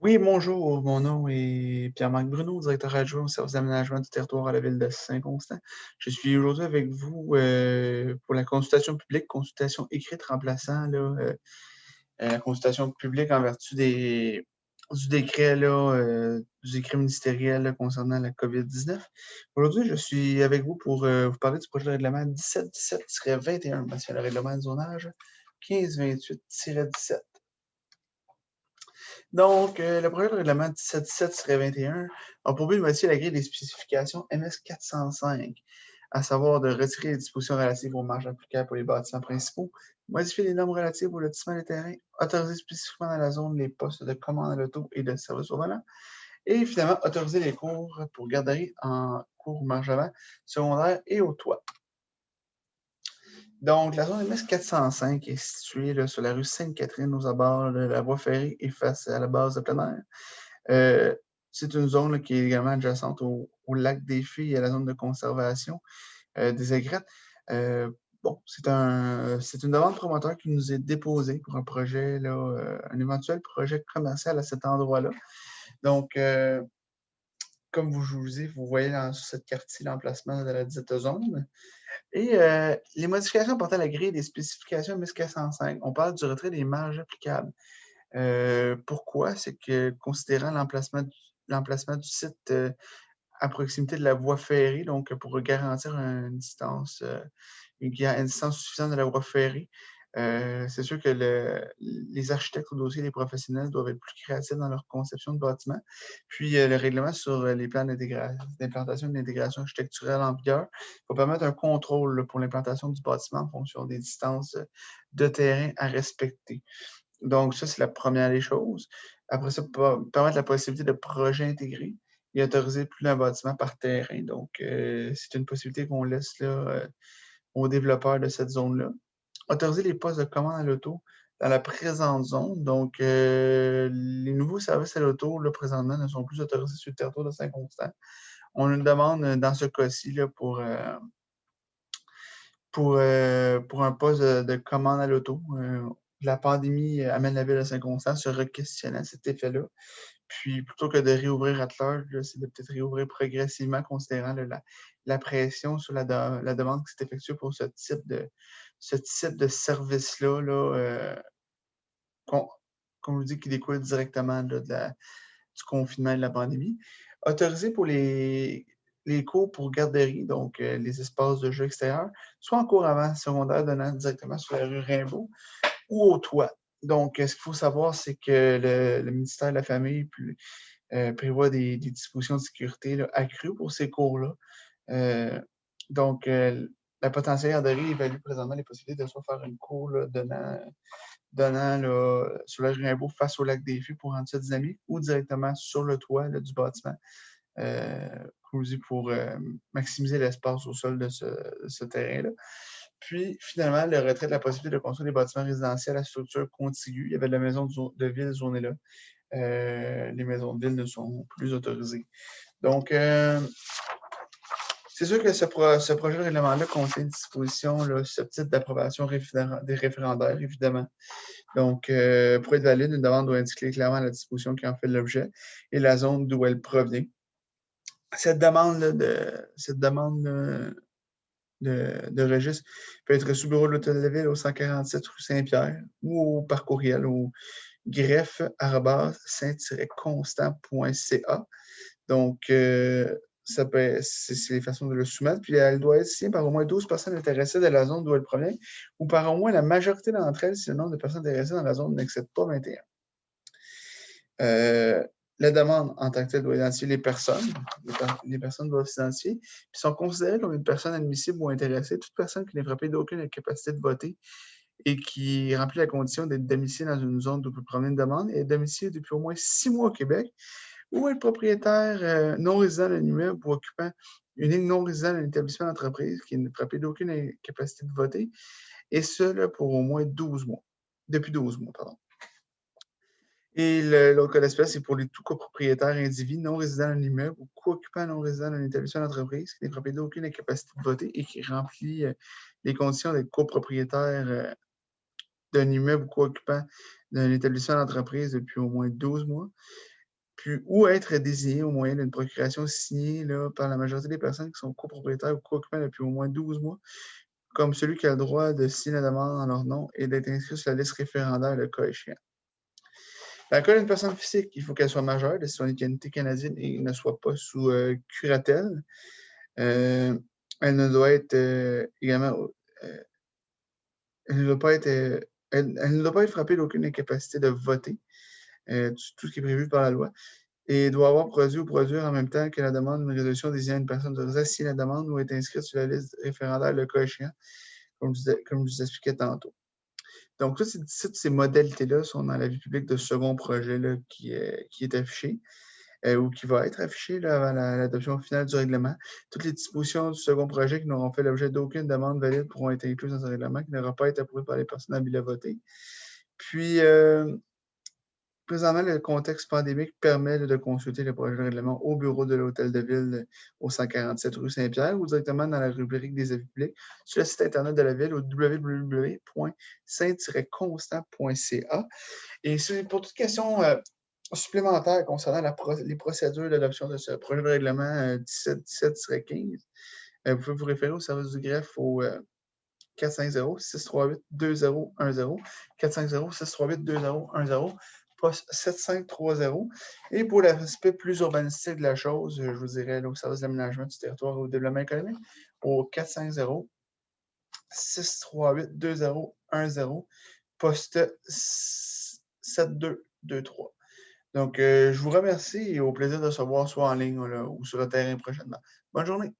Oui, bonjour, mon nom est Pierre-Marc Bruno, directeur adjoint au service d'aménagement du territoire à la ville de Saint-Constant. Je suis aujourd'hui avec vous pour la consultation publique, consultation écrite remplaçant la consultation publique en vertu du décret, du décret ministériel là, concernant la COVID-19. Aujourd'hui, je suis avec vous pour vous parler du projet de règlement 1717-21, c'est le règlement de zonage 1528-17. Donc, le projet de règlement 1717-21 a pour but de modifier la grille des spécifications MS 405, à savoir de retirer les dispositions relatives aux marges applicables pour les bâtiments principaux, modifier les normes relatives au lotissement des terrains, autoriser spécifiquement dans la zone les postes de commande à l'auto et de service au volant, et finalement autoriser les cours pour garderie en cours marge avant, secondaire et au toit. Donc, la zone MS 405 est située là, sur la rue Sainte-Catherine, aux abords de la voie ferrée et face à la base de plein air. C'est une zone là, qui est également adjacente au lac des Filles et à la zone de conservation des aigrettes. Bon, c'est une demande promoteur qui nous est déposée pour un projet, là, un éventuel projet commercial à cet endroit-là. Donc, comme je vous dis, vous voyez sur cette carte-ci l'emplacement de la dite zone. Et les modifications portant à la grille des spécifications MS405, on parle du retrait des marges applicables. Pourquoi? C'est que considérant l'emplacement du site à proximité de la voie ferrée, donc pour garantir une distance suffisante de la voie ferrée, c'est sûr que les architectes au dossier, les professionnels doivent être plus créatifs dans leur conception de bâtiment. Puis le règlement sur les plans d'implantation et d'intégration architecturale en vigueur va permettre un contrôle là, pour l'implantation du bâtiment en fonction des distances de terrain à respecter. Donc, ça, c'est la première des choses. Après ça, permettre la possibilité de projets intégrés et autoriser plus d'un bâtiment par terrain. Donc, c'est une possibilité qu'on laisse là, aux développeurs de cette zone-là. Autoriser les postes de commande à l'auto dans la présente zone. Donc, les nouveaux services à l'auto, là, présentement, ne sont plus autorisés sur le territoire de Saint-Constant. On a une demande dans ce cas-ci là, pour un poste de commande à l'auto. La pandémie amène la ville de Saint-Constant à se re-questionner à cet effet-là. Puis, plutôt que de réouvrir at large, c'est de peut-être réouvrir progressivement, considérant la pression sur la demande qui s'est effectuée pour ce type de service-là, là, qu'on qu'on nous dit qui découle directement là, du confinement et de la pandémie. Autorisé pour les cours pour garderie, donc les espaces de jeux extérieurs, soit en cours avant secondaire donnant directement sur la rue Rimbaud ou au toit. Donc, ce qu'il faut savoir, c'est que le ministère de la Famille prévoit des dispositions de sécurité là, accrues pour ces cours-là. Donc, la potentielle garderie évalue présentement les possibilités de soit faire une cour là, donnant là, sur le Rimbaud face au lac des Fûts pour rendre ça dynamique ou directement sur le toit là, du bâtiment pour maximiser l'espace au sol de ce terrain-là. Puis, finalement, le retrait de la possibilité de construire des bâtiments résidentiels à structure contiguë. Il y avait la maison de ville zonée là. Les maisons de ville ne sont plus autorisées. Donc, c'est sûr que ce projet de règlement-là contient des dispositions là, susceptibles d'approbation des référendaires, évidemment. Donc, pour être valide, une demande doit indiquer clairement la disposition qui en fait l'objet et la zone d'où elle provient. Cette demande-là de registre peut être reçue au bureau de l'Hôtel de Ville au 147 rue Saint-Pierre ou par courriel au greffe-saint-constant.ca. Donc, c'est les façons de le soumettre. Puis, elle doit être signée par au moins 12 personnes intéressées de la zone d'où elle provient ou par au moins la majorité d'entre elles si le nombre de personnes intéressées dans la zone n'excède pas 21. La demande en tant que telle doit identifier les personnes. Les personnes doivent s'identifier, puis sont considérées comme une personne admissible ou intéressée. Toute personne qui n'est frappée d'aucune incapacité de voter et qui remplit la condition d'être domiciliée dans une zone d'où peut promener une demande et est domiciliée depuis au moins 6 mois au Québec, ou être propriétaire non résident d'un immeuble ou occupant unique non résident d'un établissement d'entreprise qui n'est frappé d'aucune incapacité de voter, et ce là, pour au moins 12 mois. Depuis 12 mois, pardon. Et l'autre cas d'espèce, c'est pour les tout copropriétaires individus non résidents d'un immeuble ou co-occupants non résidents d'un établissement d'entreprise qui n'est frappé d'aucune incapacité de voter et qui remplit les conditions d'être copropriétaire d'un immeuble ou co-occupant d'un établissement d'entreprise depuis au moins 12 mois, puis ou être désigné au moyen d'une procuration signée là, par la majorité des personnes qui sont copropriétaires ou co-occupants depuis au moins 12 mois, comme celui qui a le droit de signer la demande en leur nom et d'être inscrit sur la liste référendaire le cas échéant. Dans le cas d'une personne physique, il faut qu'elle soit majeure de citoyenneté canadienne et ne soit pas sous curatelle. Elle ne doit être également euh, elle ne doit pas être elle ne doit pas être frappée d'aucune incapacité de voter, tout ce qui est prévu par la loi, et doit avoir produit ou produire en même temps que la demande une résolution désignant une personne autorisée à signer la demande ou être inscrite sur la liste référendaire le cas échéant, comme je vous expliquais tantôt. Donc, toutes ces modalités-là sont dans la vie publique de second projet là, qui est affiché ou qui va être affiché là, avant l'adoption finale du règlement. Toutes les dispositions du second projet qui n'auront fait l'objet d'aucune demande valide pourront être incluses dans ce règlement qui n'aura pas été approuvé par les personnes habiles à voter. Puis, présentement, le contexte pandémique permet de consulter le projet de règlement au bureau de l'Hôtel de Ville au 147 rue Saint-Pierre ou directement dans la rubrique des avis publics sur le site Internet de la Ville au www.saint-constant.ca. Et pour toute question supplémentaire concernant les procédures d'adoption de ce projet de règlement 1717-15, vous pouvez vous référer au service du greffe au 450-638-2010, 450-638-2010, poste 7530. Et pour l'aspect plus urbanistique de la chose, je vous dirais au service de l'aménagement du territoire et au développement économique, au 450-638-2010, poste 7223. Donc, je vous remercie et au plaisir de se voir soit en ligne là, ou sur le terrain prochainement. Bonne journée.